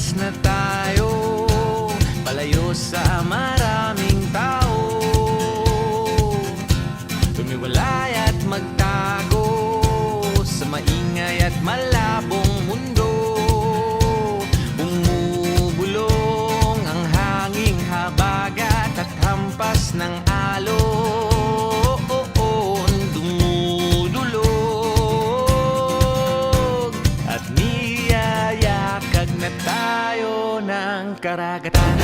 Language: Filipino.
Lumabas na tayo, palayo sa maraming tao. Tumiwalay at magtago sa maingay at malabong mundo. Bumubulong ang hanging habagat at hampas ng alon. Dumudulog at niyayakag na tayo ng karagatan.